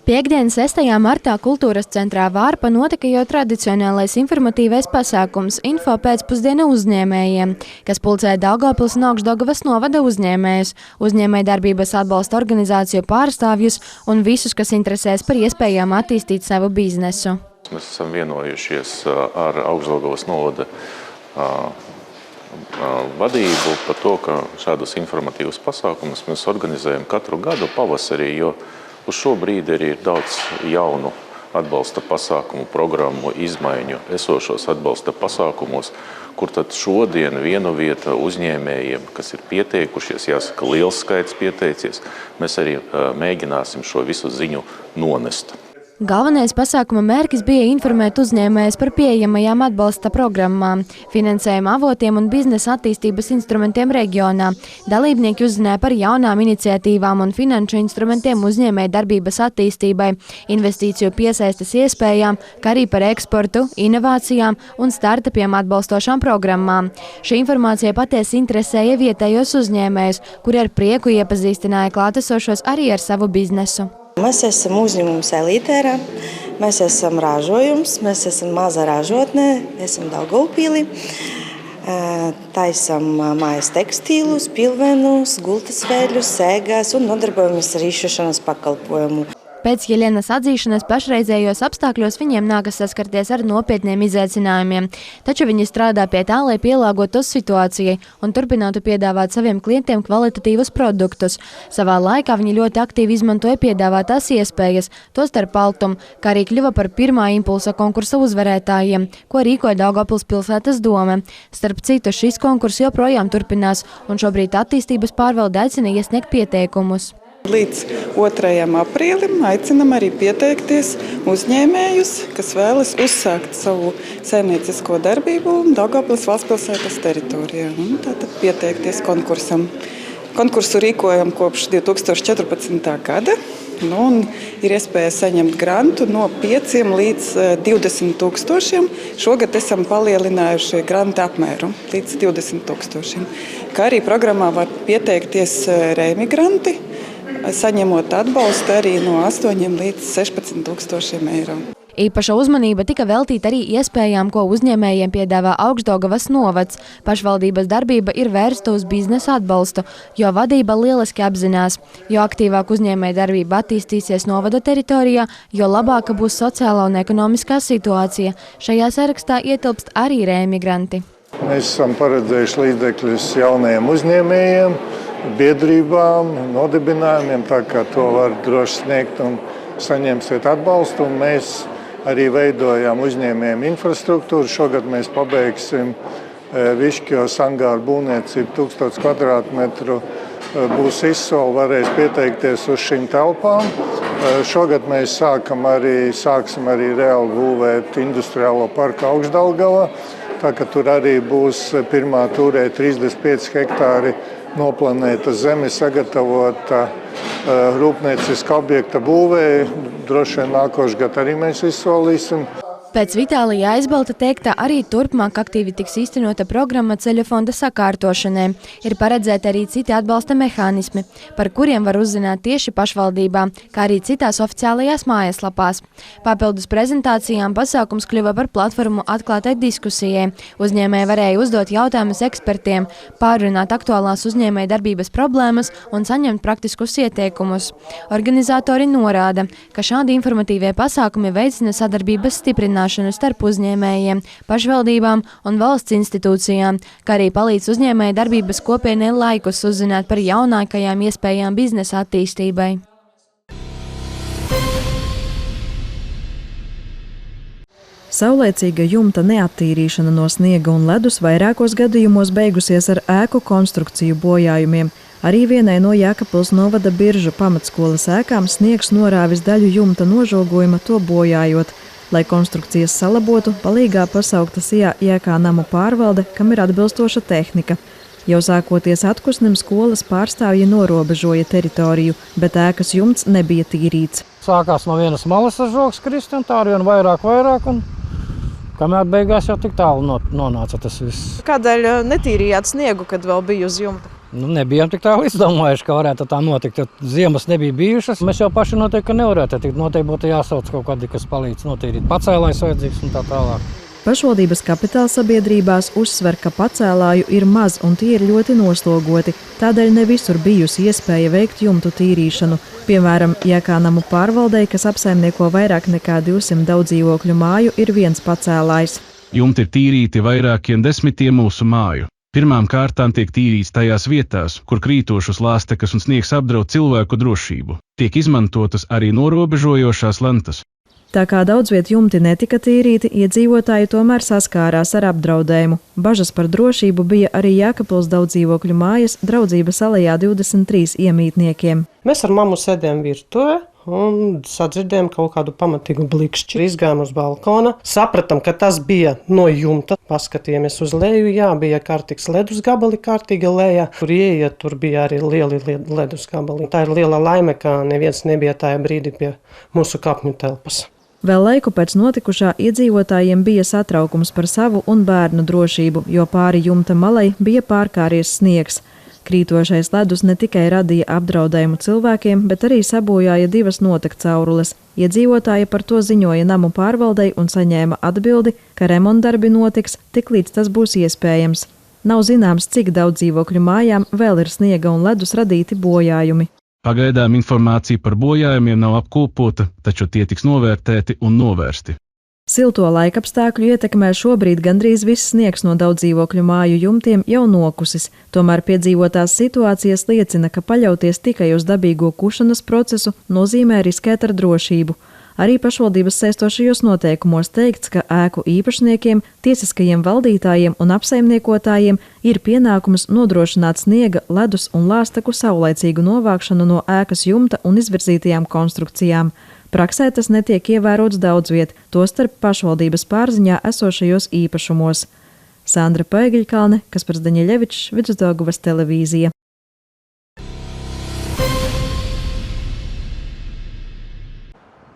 Piektdien, 6. martā Kultūras centrā Vārpa notika jau tradicionālais informatīvais pasākums Info pēcpusdiena uzņēmējiem, kas pulcēja Daugavpils un Augšdaugavas novada uzņēmējus, uzņēmējdarbības atbalsta organizāciju pārstāvjus un visus, kas interesēs par iespējām attīstīt savu biznesu. Mēs esam vienojušies ar Augšdaugavas novada vadību par to, ka šādus informatīvus pasākumus mēs organizējam katru gadu pavasarī, jo uz šo brīdi arī ir daudz jaunu atbalsta pasākumu programmu izmaiņu esošos atbalsta pasākumos, kur tad šodien vienu vietu uzņēmējiem, kas ir pieteikušies, jāsaka, liels skaits pieteicies, mēs arī mēģināsim šo visu ziņu nonest. Galvenais pasākuma mērķis bija informēt uzņēmējus par pieejamajām atbalsta programmām, finansējuma avotiem un biznesa attīstības instrumentiem reģionā. Dalībnieki uzzināja par jaunām iniciatīvām un finanšu instrumentiem uzņēmējdarbības attīstībai, investīciju piesaistes iespējām, kā arī par eksportu, inovācijām un startupiem atbalstošām programmām. Šī informācija patiesi interesēja vietējos uzņēmējus, kuri ar prieku iepazīstināja klātesošos arī ar savu biznesu. Mēs esam uzņēmums Elitērā, mēs esam ražojums, mēs esam maza ražotne, esam Daugavpilī, taisam mājas tekstīlus, pilvenus, gultas veļus, sēgas un nodarbojamies ar izšušanas pakalpojumu. Pēc Jelenas atzīšanas pašreizējos apstākļos viņiem nākas saskarties ar nopietniem izaicinājumiem, taču viņi strādā pie tā, lai pielāgotos situācijai un turpinātu piedāvāt saviem klientiem kvalitatīvus produktus. Savā laikā viņi ļoti aktīvi izmantoja piedāvātās iespējas, tostarp Altum, kā arī kļuva par pirmā impulsa konkursa uzvarētājiem, ko rīkoja Daugavpils pilsētas dome. Starp citu, šis konkurss joprojām turpinās, un šobrīd attīstības pārvalde aicina iesniegt pieteikumus. Līdz 2. aprīlim aicinam arī pieteikties uzņēmējus, kas vēlas uzsākt savu saimniecisko darbību Daugavpils valstspilsētas teritorijā. Tātad pieteikties konkursam. Konkursu rīkojam kopš 2014. gada. Ir iespēja saņemt grantu no 5 līdz 20 000. Šogad esam palielinājuši grantu apmēru līdz 20 000. Kā arī programmā var pieteikties reemigranti, saņemot atbalstu arī no 8 līdz 16 000 eiro. Īpaša uzmanība tika veltīta arī iespējām, ko uzņēmējiem piedāvā Augšdaugavas novads. Pašvaldības darbība ir vērsta uz biznesa atbalstu, jo vadība lieliski apzinās. Jo aktīvāk uzņēmējdarbība attīstīsies novada teritorijā, jo labāka būs sociālā un ekonomiskā situācija. Šajā sarakstā ietilpst arī reemigranti. Mēs esam paredzējuši līdzekļus jaunajiem uzņēmējiem, biedrībām, nodibinājumiem, tā kā to var droši sniegt un saņemsiet atbalstu. Un mēs arī veidojam uzņēmējiem infrastruktūru. Šogad mēs pabeigsim Višķos angāru būvniecību 1000 kvadrātmetru. Būs izsoli, varēs pieteikties uz šīm telpām. Šogad mēs sāksim arī reāli būvēt industriālo parku Augšdaugavā. Tā ka tur arī būs pirmā turē 35 hektāri noplanēta zeme, sagatavota rūpnieciska objekta būvē. Droši vien nākošais gads arī mēs izsolīsim. Pēc Vitālija Aizbalta teiktā arī turpmāk aktīvi tiks īstenota programma ceļu fonda sakārtošanai. Ir paredzēti arī citi atbalsta mehānismi, par kuriem var uzzināt tieši pašvaldībā, kā arī citās oficiālajās mājaslapās. Papildus prezentācijām pasākums kļuva par platformu atklātai diskusijai. Uzņēmēji varēja uzdot jautājumus ekspertiem, pārrunāt aktuālās uzņēmējdarbības problēmas un saņemt praktiskus ieteikumus. Organizatori norāda, ka šādi informatīvie pasākumi veicina sadarbības stiprināšanu starp uzņēmējiem, pašvaldībām un valsts institūcijām, kā arī palīdz uzņēmēju darbības kopienai laikus uzzināt par jaunākajām iespējām biznesa attīstībai. Saulēcīga jumta neattīrīšana no sniega un ledus vairākos gadījumos beigusies ar ēku konstrukciju bojājumiem. Arī vienai no Jēkabpils novada Biržu pamatskolas ēkām sniegs norāvis daļu jumta nožogojuma, to bojājot. Lai konstrukcijas salabotu, palīgā pasaukta Sijā ēkā namu pārvalde, kam ir atbilstoša tehnika. Jau sākoties atkusnim, skolas pārstāvji norobežoja teritoriju, bet ēkas jumts nebija tīrīts. Sākās no vienas malas ar žogs kristi un tā arvien vairāk, un kamēr beigās jau tik tālu nonāca tas viss. Kādēļ netīrījāt sniegu, kad vēl bija uz jumta? Nebijām tik tālu izdomājuši, ka varētu tā notikt, jo ziemas nebija bijušas. Mēs jau paši noteikti, ka nevarētu. Noteikti būtu jāsauc kaut kādi, kas palīdz notīrīt. Pacēlājs vajadzīgs un tā tālāk. Pašvaldības kapitāla sabiedrībās uzsver, ka pacēlāju ir maz un tie ir ļoti noslogoti. Tādēļ ne visur bijusi iespēja veikt jumtu tīrīšanu. Piemēram, Jēkānamu pārvaldei, kas apsaimnieko vairāk nekā 200 daudzdzīvokļu māju, ir viens pacēlājs. Jumti ir tīrīti vairākiem desmitiem mūsu māju. Pirmām kārtām tiek tīrīts tajās vietās, kur krītošas lāstekas un sniegs apdraud cilvēku drošību. Tiek izmantotas arī norobežojošās lentas. Tā kā daudz viet jumti netika tīrīti, iedzīvotāji tomēr saskārās ar apdraudējumu. Bažas par drošību bija arī Jēkabpils daudzdzīvokļu mājas Draudzības alejā 23 iemītniekiem. Mēs ar mammu sēdējām virtuvē un sadzirdējām kaut kādu pamatīgu blikšķi. Izgājām uz balkona, sapratām, ka tas bija no jumta. Paskatījāmies uz leju, bija kārtīgs ledus gabali kārtīga lejā. Tur ieiet, tur bija arī lieli ledus gabali. Tā ir liela laime, ka neviens nebija tajā brīdī pie mūsu kapņu telpas. Vēl laiku pēc notikušā iedzīvotājiem bija satraukums par savu un bērnu drošību, jo pāri jumta malai bija pārkāries sniegs. Krītošais ledus ne tikai radīja apdraudējumu cilvēkiem, bet arī sabojāja 2 notekcaurules. Iedzīvotāji par to ziņoja namu pārvaldei un saņēma atbildi, ka remontdarbi notiks, tiklīdz tas būs iespējams. Nav zināms, cik daudz dzīvokļu mājām vēl ir sniega un ledus radīti bojājumi. Pagaidām informācija par bojājumiem nav apkopota, taču tie tiks novērtēti un novērsti. Silto laikapstākļu ietekmē šobrīd gandrīz viss sniegs no daudzdzīvokļu māju jumtiem jau nokusis. Tomēr piedzīvotās situācijas liecina, ka paļauties tikai uz dabīgo kušanas procesu nozīmē riskēt ar drošību. Arī pašvaldības saistošajos noteikumos teikts, ka ēku īpašniekiem, tiesiskajiem valdītājiem un apsaimniekotājiem ir pienākums nodrošināt sniega, ledus un lāsteku saulaicīgu novākšanu no ēkas jumta un izvirzītajām konstrukcijām. Praksē tas netiek ievērots daudz viet, tostarp pašvaldības pārziņā esošajos īpašumos. Sandra Paigļkalne, Kaspars Daņeļevičs, Vidusdaugavas televīzija.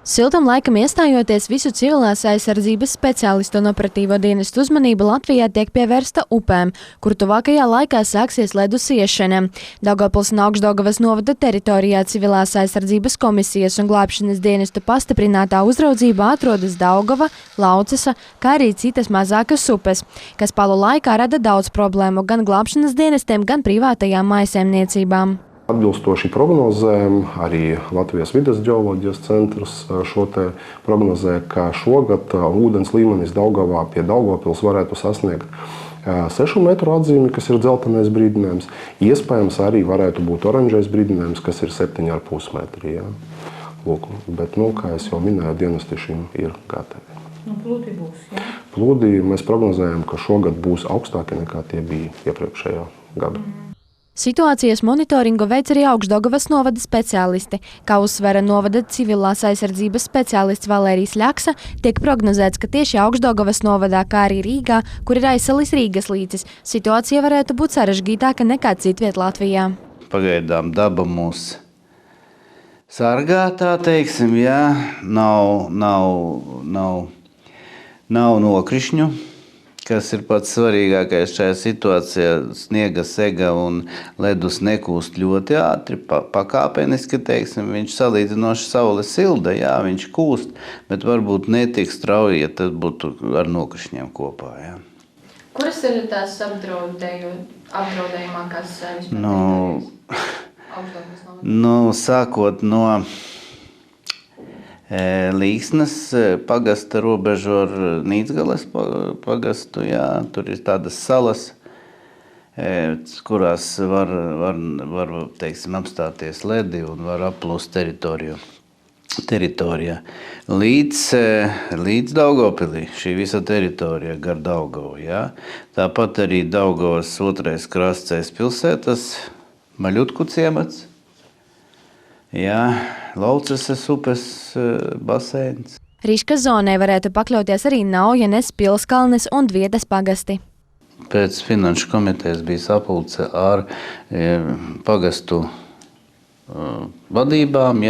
Siltam laikam iestājoties, visu civilās aizsardzības speciālistu un operatīvo dienestu uzmanība Latvijā tiek pievērsta upēm, kur tuvākajā laikā sāksies ledus iešana. Daugavpils un Augšdaugavas novada teritorijā civilās aizsardzības komisijas un glābšanas dienestu pastiprinātā uzraudzībā atrodas Daugava, Laucesa, kā arī citas mazākas upes, kas palu laikā rada daudz problēmu gan glābšanas dienestiem, gan privātajām mājsaimniecībām. Atbilstoši prognozēm, arī Latvijas vides ģeoloģijas centrs šo te prognozē, ka šogad ūdens līmenis Daugavā pie Daugavpils varētu sasniegt 6 metru atzīmi, kas ir dzeltenais brīdinājums. Iespējams, arī varētu būt oranžais brīdinājums, kas ir 7,5 metri. Jā. Lūk, bet, kā es jau minēju, dienesti šim ir gatavi. Plūdi būs, jā? Plūdi mēs prognozējam, ka šogad būs augstāki nekā tie bija iepriekšējā gada. Situācijas monitoringu veic arī Augšdaugavas novada speciālisti. Kā uzsvera novada civilās aizsardzības speciālists Valērijs Ļaksa, tiek prognozēts, ka tieši Augšdaugavas novadā, kā arī Rīgā, kur ir aizsalis Rīgas līcis, situācija varētu būt sarežģītāka nekā citviet Latvijā. Pagaidām daba mūs sargā, tā teiksim, jā, nav nokrišņu. Kas ir pats svarīgākais šajā situācijā, sniega sega un ledus nekūst ļoti ātri, pakāpeniski, teiksim, viņš salīdzinoši saules silda, jā, viņš kūst, bet varbūt netik strauji, ja tas būtu ar nokrišņiem kopā, jā. Kuras ir tās apdraudējumākās sākot no Līksnes pagasta robežu ar Nīcgales pagastu, jā, tur ir tādas salas, kurās var teiksim, apstāties ledi un var aplūst teritorijā. Līdz Daugavpilī šī visa teritorija gar Daugavu, jā. Tāpat arī Daugavas otrais krasts pilsētas, Maļutku ciemats. Jā, Laucesas upes baseins. Riska zonai varētu pakļauties arī Naujenes, Pilskalnes un Dvietas pagasti. Pēc finanšu komitejas bija sapulce ar pagastu vadībām,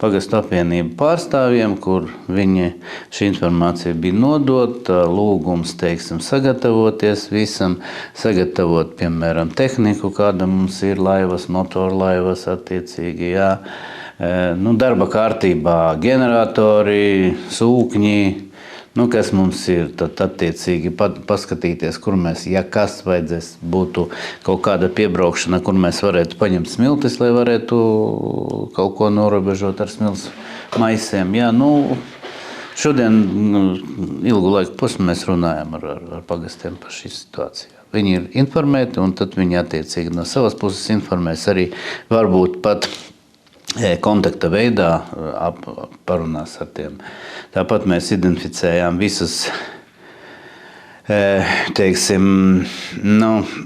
pagastu apvienību pārstāvjiem, kur šī informācija bija nodota, lūgums, teiksim, sagatavoties visam, sagatavot, piemēram, tehniku, kāda mums ir laivas, motorlaivas attiecīgi, darba kārtībā ģeneratori, sūkņi, kas mums ir, tad attiecīgi paskatīties, kur mēs, kas vajadzēs, būtu kaut kāda piebraukšana, kur mēs varētu paņemt smiltis, lai varētu kaut ko norobežot ar smilts maisiem. Šodien ilgu laiku posmu mēs runājam ar pagastiem par šī situāciju. Viņi ir informēti, un tad viņi attiecīgi no savas puses informēs arī varbūt pat kontakta veidā parunās ar tiem. Tāpat mēs identificējām visus, teiksim,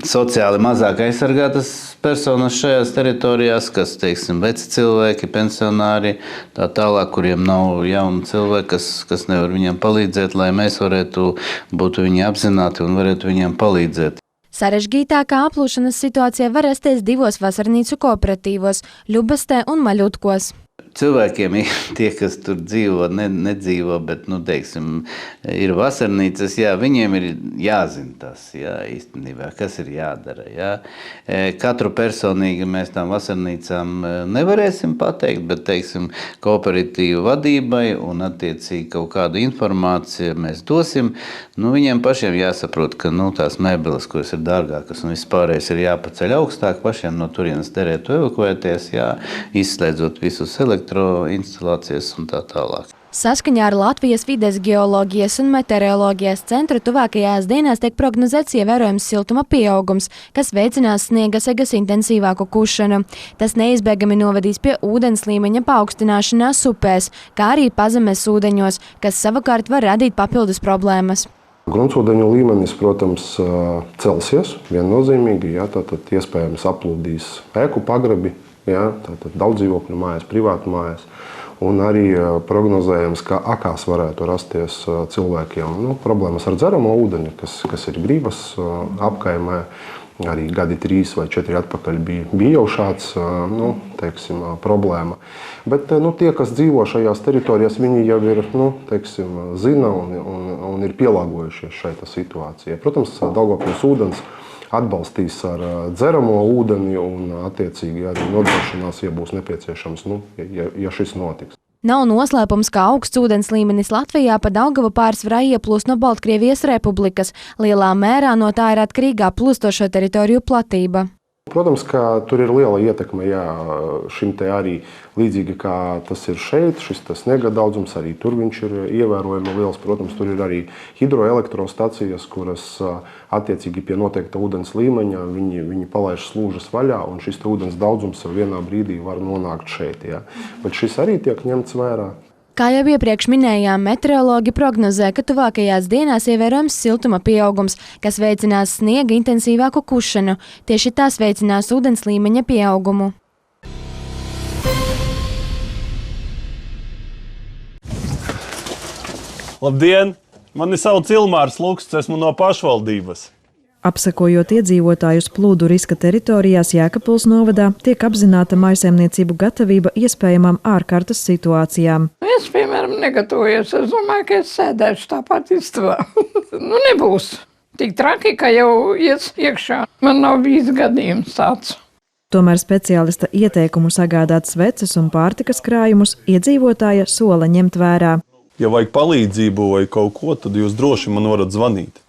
sociāli mazāk aizsargātas personas šajās teritorijās, kas, teiksim, veci cilvēki, pensionāri, tā tālāk, kuriem nav jauni cilvēki, kas nevar viņiem palīdzēt, lai mēs būtu viņi apzināti un varētu viņiem palīdzēt. Sarežģītākā aplūšanas situācija var rasties 2 vasarnīcu kooperatīvos – Ļubastē un Maļutkos. Cilvēkiem ir tie, kas tur dzīvo, nedzīvo, bet, teiksim, ir vasarnīcas, viņiem ir jāzina tas, īstenībā, kas ir jādara, Katru personīgi mēs tām vasarnīcām nevarēsim pateikt, bet, teiksim, kooperatīvu vadībai un attiecīgi kaut kādu informāciju mēs dosim, viņiem pašiem jāsaprot, ka, tās mēbeles, kuras ir dārgākas un vispārējais ir jāpaceļ augstāk, pašiem no turienes derētu evakuēties, izslēdzot visus elektroinstalācijas un tā tālāk. Saskaņā ar Latvijas vides geoloģijas un meteoroloģijas centru tuvākajās dienās tiek prognozēts ievērojams siltuma pieaugums, kas veicinās sniega segas intensīvāku kušanu. Tas neizbēgami novadīs pie ūdens līmeņa paaugstināšanās upēs, kā arī pazemes ūdeņos, kas savukārt var radīt papildus problēmas. Gruntsūdeņu līmenis, protams, celsies viennozīmīgi, tātad iespējams aplūdīs ēku pagrabi, tātad daudz dzīvokļu mājas, privātu mājas. Un arī prognozējams, ka akās varētu rasties cilvēkiem problēmas ar dzeramo ūdeni, kas ir Grības apkaimē. Arī gadi 3 vai 4 atpakaļ bija jau šāds problēma. Bet tie, kas dzīvo šajās teritorijās, viņi jau ir, zina un ir pielāgojušies šai situācijai. Protams, Daugavpils ūdens atbalstīs ar dzeramo ūdeni un attiecīgi arī nodrošinās, ja būs nepieciešams, ja šis notiks. Nav noslēpums, ka augsts ūdens līmenis Latvijā pa Daugavu pārsvarā ieplūst no Baltkrievijas republikas. Lielā mērā no tā ir atkarīgā plūstošo teritoriju platība. Protams, ka tur ir liela ietekme šim te arī līdzīgi kā tas ir šeit, šis sniega daudzums arī tur viņš ir ievērojami liels. Protams, tur ir arī hidroelektrostacijas, kuras attiecīgi pie noteikta ūdens līmeņa viņi palaiž slūžas vaļā un šis ūdens daudzums vienā brīdī var nonākt šeit. Bet šis arī tiek ņemts vērā. Kā jau iepriekš minējām, meteorologi prognozē, ka tuvākajās dienās ievērojams siltuma pieaugums, kas veicinās sniega intensīvāku kušanu. Tieši tas veicinās ūdens līmeņa pieaugumu. Labdien! Mani sauc Ilmārs Luksts, esmu no pašvaldības. Apsekojot iedzīvotājus plūdu riska teritorijās Jēkabpils novadā, tiek apzināta mājsaimniecību gatavība iespējamām ārkārtas situācijām. Es, piemēram, negatavojos. Es domāju, ka es sēdēšu tāpat istabā. Nebūs tik traki, ka jau ies iekšā. Man nav bijis gadījums tāds. Tomēr speciālista ieteikumu sagādāt sveces un pārtikas krājumus iedzīvotāja sola ņemt vērā. Ja vajag palīdzību vai kaut ko, tad jūs droši man varat zvanīt.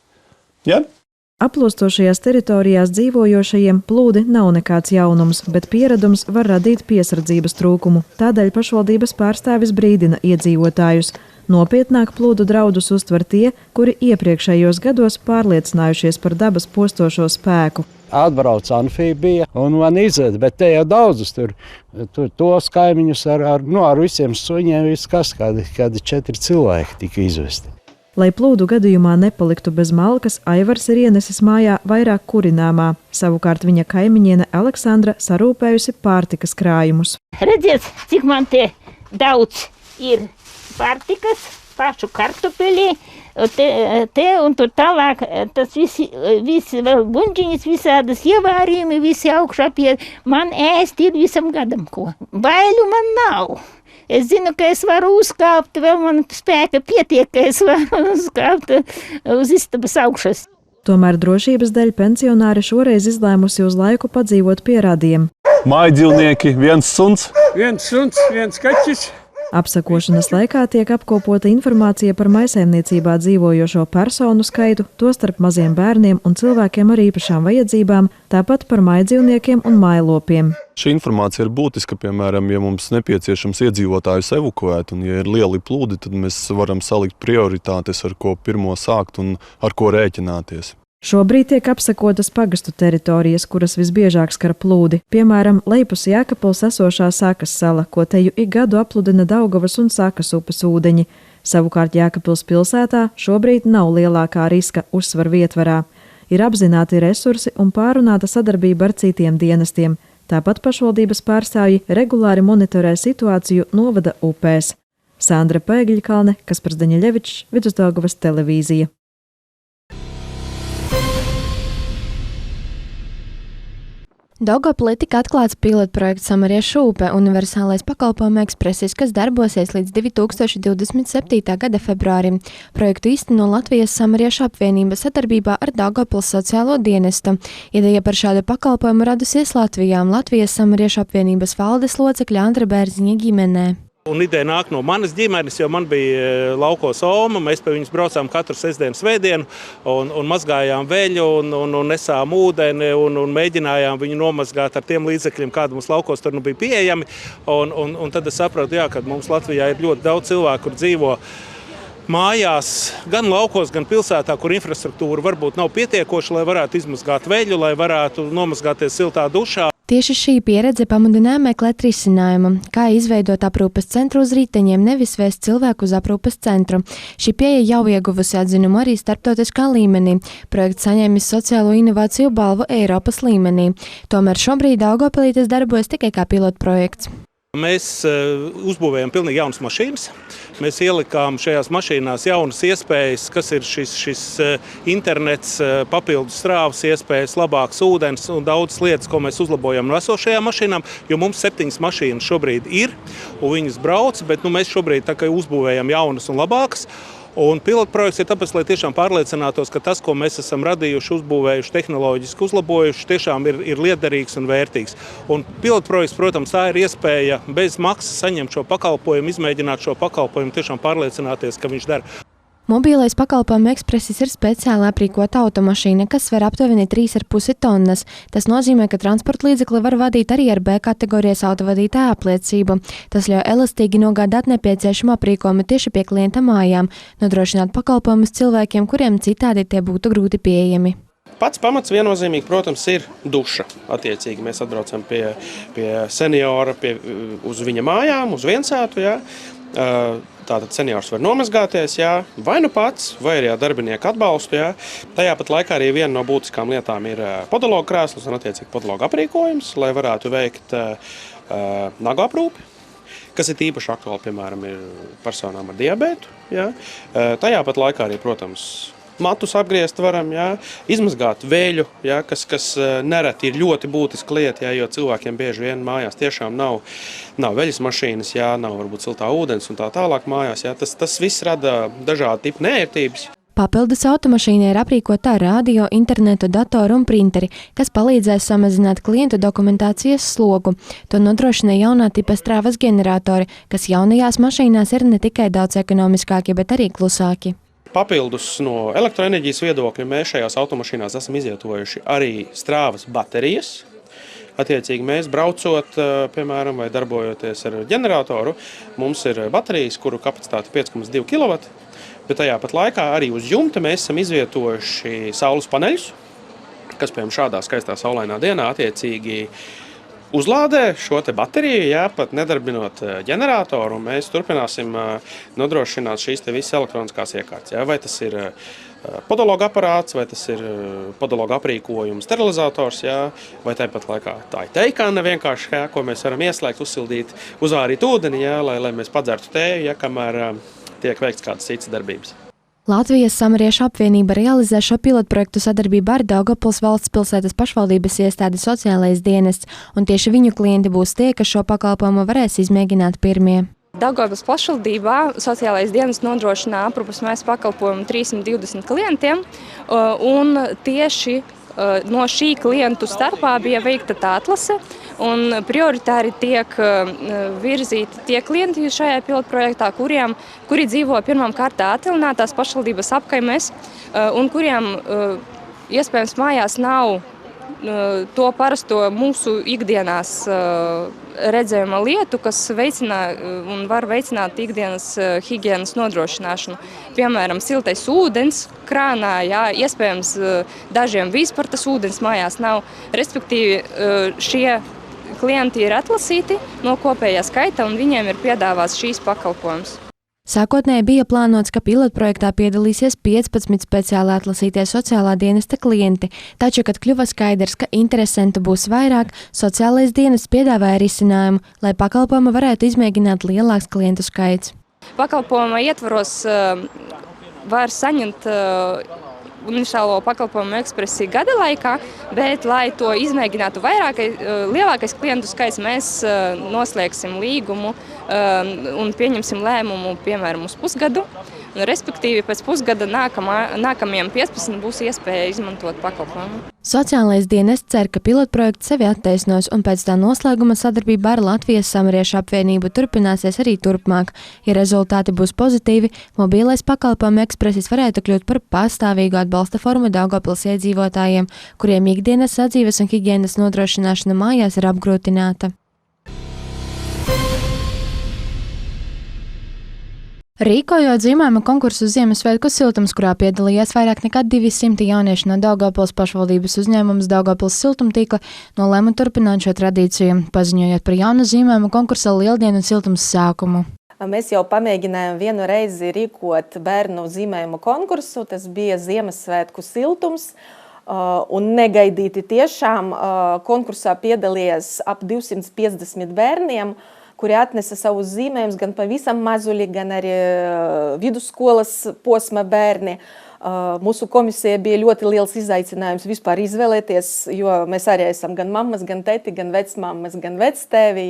Aplūstošajās teritorijās dzīvojošajiem plūdi nav nekāds jaunums, bet pieredums var radīt piesardzības trūkumu. Tādēļ pašvaldības pārstāvis brīdina iedzīvotājus. Nopietnāk plūdu draudus uztver tie, kuri iepriekšējos gados pārliecinājušies par dabas postošo spēku. Atbrauc amfībija un man izved, bet te jau daudzus tur tos kaimiņus ar visiem suņiem, kādi 4 cilvēki tika izvesti. Lai plūdu gadījumā nepaliktu bez malkas, Aivars ir ienesis mājā vairāk kurināmā. Savukārt viņa kaimiņiene Aleksandra sarūpējusi pārtikas krājumus. Redziet, cik man te daudz ir pārtikas. pašu kartupeli, te un tur tālāk tas visi vēl buņģiņas, visādas ievārījumi, visi augšā pie man ēst ir visam gadam ko. Baiļu man nav. Es zinu, ka es varu uzkāpt, vēl man spēka pietiek, ka es varu uzkāpt uz istabas augšas. Tomēr drošības dēļ pensionāri šoreiz izlēmusi uz laiku padzīvot pie radiem. Mājdzīvnieki, viens suns, viens kaķis. Apsakošanas laikā tiek apkopota informācija par maisaimniecībā dzīvojošo personu skaitu, tostarp maziem bērniem un cilvēkiem ar īpašām vajadzībām, tāpat par mājdzīvniekiem un mājlopiem. Šī informācija ir būtiska, piemēram, ja mums nepieciešams iedzīvotājus evakuēt, un ja ir lieli plūdi, tad mēs varam salikt prioritātes, ar ko pirmo sākt un ar ko rēķināties. Šobrīd tiek apsakotas pagastu teritorijas, kuras visbiežāk skar plūdi, piemēram, lejpus Jēkabpils esošā Sakas sala, ko teju ik gadu apludina Daugavas un Sakas upes ūdeņi. Savukārt Jēkabpils pilsētā šobrīd nav lielākā riska, uzsver Vietvarā. Ir apzināti resursi un pārunāta sadarbība ar citiem dienestiem. Tāpat pašvaldības pārstāvji regulāri monitorē situāciju novada upēs. Sandra Pēgļkalne, Kaspars Daņeļevičs, Vidusdaugavas televīzija. Daugavpilī tika atklāts pilotprojekts Samariešu upe universālais pakalpojumu ekspresis, kas darbosies līdz 2027. gada februārim. Projektu īsteno Latvijas Samariešu apvienība sadarbībā ar Daugavpils sociālo dienestu. Ideja par šādu pakalpojumu radusies Latvijā un Latvijas Samariešu apvienības valdes locekļa Andra Bērziņa ģimenē. Un ideja nāk no manas ģimenes, jo man bija laukos oma, mēs pie viņus braucām katru sestdienu svētdienu un mazgājām veļu un nesām ūdeni un mēģinājām viņu nomazgāt ar tiem līdzekļiem, kādi mums laukos tur bija pieejami. Un tad es saprotu, ka mums Latvijā ir ļoti daudz cilvēku, kur dzīvo mājās, gan laukos, gan pilsētā, kur infrastruktūra varbūt nav pietiekoša, lai varētu izmazgāt veļu, lai varētu nomazgāties siltā dušā. Tieši šī pieredze pamudināja meklēt risinājumu, kā izveidot aprūpes centru uz riteņiem, nevis vēst cilvēku uz aprūpes centru. Šī pieeja jau ieguvusi atzinumu arī starptautiskā līmenī. Projekts saņēmis sociālo inovāciju balvu Eiropas līmenī. Tomēr šobrīd Daugavpilī tas darbojas tikai kā pilotprojekts. Mēs uzbūvējam pilnīgi jaunas mašīnas. Mēs ielikām šajās mašīnās jaunas iespējas, kas ir šis internets, papildus strāvas iespējas, labāks ūdens un daudz lietas, ko mēs uzlabojam no esošajām mašīnām, jo mums 7 mašīnas šobrīd ir un viņas brauc, bet mēs šobrīd tā kā uzbūvējam jaunas un labākas. Un pilotprojekts ir tāpēc, lai tiešām pārliecinātos, ka tas, ko mēs esam radījuši, uzbūvējuši, tehnoloģiski uzlabojuši, tiešām ir liederīgs un vērtīgs. Un pilotprojekts, protams, tā ir iespēja bez maksas saņemt šo pakalpojumu, izmēģināt šo pakalpojumu, tiešām pārliecināties, ka viņš dara. Mobilais pakalpojumu ekspresis ir speciāli aprīkota automašīna, kas sver aptuveni 3,5 tonnas. Tas nozīmē, ka transporta līdzekli var vadīt arī ar B kategorijas autovadītāja apliecību. Tas ļauj elastīgi nogādāt nepieciešamu aprīkojumu tieši pie klienta mājām, nodrošināt pakalpojumus cilvēkiem, kuriem citādi tie būtu grūti pieejami. Pats pamats viennozīmīgi, protams, ir duša. Attiecīgi mēs atbraucam pie seniora, uz viņa mājām, uz viensētu. Ja. Tātad seniors var nomazgāties, vai nu pats, vai arī darbinieku atbalstu. Tajā pat laikā arī viena no būtiskām lietām ir podologa krēsls un attiecīgi podologa aprīkojums, lai varētu veikt nagu aprūpi, kas ir īpaši aktuāli, piemēram, ir personām ar diabētu. Tajā pat laikā arī, protams, matus apgriezt varam, izmazgāt veļu, kas nereti ir ļoti būtiska lieta, jo cilvēkiem bieži vien mājās tiešām nav veļas mašīnas, nav varbūt siltā ūdens un tā tālāk mājās. Tas viss rada dažādu tipu neērtības. Papildus automašīnai ir aprīkota radio, internetu, datoru un printeri, kas palīdzēs samazināt klientu dokumentācijas slogu. To nodrošina jaunā tipa strāvas ģeneratori, kas jaunajās mašīnās ir ne tikai daudz ekonomiskāki, bet arī klusāki. Papildus no elektroenerģijas viedokļa mēs šajās automašīnās esam izvietojuši arī strāvas baterijas. Attiecīgi mēs braucot, piemēram, vai darbojoties ar ģeneratoru, mums ir baterijas, kuru kapacitāte 5,2 kW, bet tajā pat laikā arī uz jumta mēs esam izvietojuši saules paneļus, kas, piemēram, šādā skaistā saulainā dienā attiecīgi uzlādē šo te bateriju, pat nedarbinot ģeneratoru, un mēs turpināsim nodrošināt šīs te visas elektroniskās iekārtas. Vai tas ir podologa aparāts, vai tas ir podologa aprīkojums, sterilizators, vai tāpat laikā tā ir teikāna vienkārši, ko mēs varam ieslēgt, uzsildīt, uzvārīt ūdeni, lai mēs padzertu tēju, kamēr tiek veikts kādas citas darbības. Latvijas Samariešu apvienība realizē šo pilotprojektu sadarbībā ar Daugavpils valsts pilsētas pašvaldības iestādi Sociālais dienests, un tieši viņu klienti būs tie, kas šo pakalpojumu varēs izmēģināt pirmie. Daugavpils pašvaldībā Sociālais dienests nodrošina aprūpes mājas pakalpojumu 320 klientiem, un tieši no šī klientu starpā bija veikta tā atlase, un prioritāri tiek virzīti tie klienti šajā pilotprojektā, kuri dzīvo pirmām kārtā attālinātās pašvaldības apkaimēs, un kuriem iespējams mājās nav to parasto mūsu ikdienās redzējuma lietu, kas veicina un var veicināt ikdienas higienas nodrošināšanu. Piemēram, siltais ūdens krānā, iespējams dažiem vispār tas ūdens mājās nav. Respektīvi, šie klienti ir atlasīti no kopējā skaita un viņiem ir piedāvāts šīs pakalpojums. Sākotnēji bija plānots, ka pilotprojektā piedalīsies 15 speciāli atlasītie sociālā dienesta klienti, taču, kad kļuva skaidrs, ka interesentu būs vairāk, Sociālais dienests piedāvāja risinājumu, lai pakalpojumu varētu izmēģināt lielāks klientu skaits. Pakalpojuma ietvaros var saņemt universālo pakalpojumu ekspresiju gada laikā, bet, lai to izmēģinātu lielākais klientu skaits, mēs noslēgsim līgumu un pieņemsim lēmumu, piemēram, uz pusgadu. Respektīvi, pēc pusgada nākamajiem 15 būs iespēja izmantot pakalpojumu. Sociālais dienests cer, ka pilotprojekts sevi attaisnos un pēc tā noslēguma sadarbībā ar Latvijas Samariešu apvienību turpināsies arī turpmāk. Ja rezultāti būs pozitīvi, mobilais pakalpojumu ekspresis varētu kļūt par pastāvīgu atbalsta formu Daugavpils iedzīvotājiem, kuriem ikdienas sadzīves un higienas nodrošināšana mājās ir apgrūtināta. Rīkojot zīmējuma konkursu Ziemassvētku siltums, kurā piedalījās vairāk nekā 200 jaunieši no Daugavpils pašvaldības uzņēmums Daugavpils siltumtīkla, nolēma turpināt šo tradīciju, paziņojot par jaunu zīmējuma konkursa lieldienu siltums sākumu. Mēs jau pamēģinājām vienu reizi rīkot bērnu zīmējumu konkursu, tas bija Ziemassvētku siltums. Un negaidīti tiešām konkursā piedalījās ap 250 bērniem, kuri atnesa savus zīmējumus gan pavisam mazuļi, gan arī vidusskolas posma bērni. Mūsu komisija bija ļoti liels izaicinājums vispār izvēlēties, jo mēs arī esam gan mammas, gan tēti, gan vecmammas, gan vectēvi,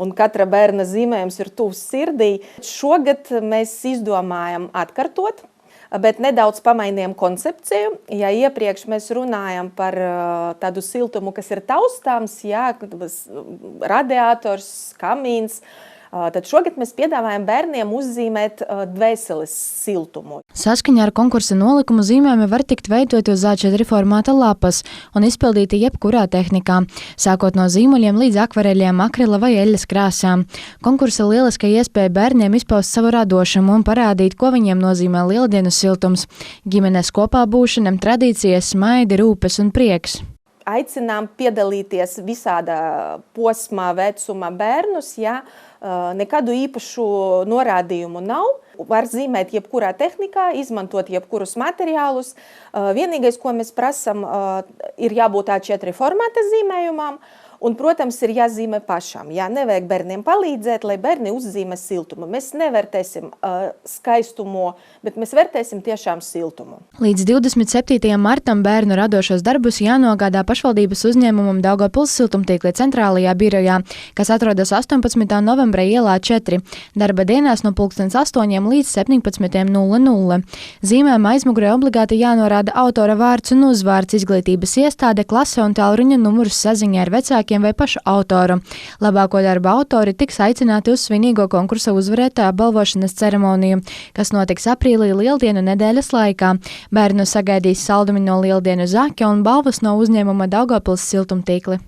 un katra bērna zīmējums ir tuvs sirdī. Šogad mēs izdomājam atkārtot, bet nedaudz pamainījām koncepciju. Ja iepriekš mēs runājam par tādu siltumu, kas ir taustāms, radiators, kamīns, tad šogad mēs piedāvājam bērniem uzzīmēt dvēseles siltumu. Saskaņā ar konkursa nolikumu zīmējumi var tikt veidoti uz A4 formāta lapas un izpildīti jebkurā tehnikā, sākot no zīmuļiem līdz akvareļiem, akrila vai eļas krāsām. Konkursa lieliska iespēja bērniem izpaust savu radošumu un parādīt, ko viņiem nozīmē lieldienu siltums, ģimenes kopā būšana, tradīcijas, smaidi, rūpes un prieks. Aicinām piedalīties visādā posmā, vecuma bērnus, nekādu īpašu norādījumu nav. Var zīmēt jebkurā tehnikā, izmantot jebkurus materiālus. Vienīgais, ko mēs prasam, ir jābūt A4 formāta zīmējumam. Un, protams, ir jāzīmē pašam. Nevajag bērniem palīdzēt, lai bērni uzzīmē siltumu. Mēs nevērtēsim skaistumu, bet mēs vērtēsim tiešām siltumu. Līdz 27. martam bērnu radošos darbus jānogādā pašvaldības uzņēmumam Daugavpils siltumtīkla centrālajā birojā, kas atrodas 18. novembra ielā 4, darba dienās no 8 līdz 17:00. Zīmējuma aizmugurē obligāti jānorāda autora vārds un uzvārds, izglītības iestāde, klase un tālruņa numurs saziņā ar vecākiem vai pašu autoru. Labāko darba autori tiks aicināti uz svinīgo konkursa uzvarētāju apbalvošanas ceremoniju, kas notiks aprīlī lieldienu nedēļas laikā. Bērnu sagaidīs saldumi no lieldienu zaķa un balvas no uzņēmuma Daugavpils siltumtīkli.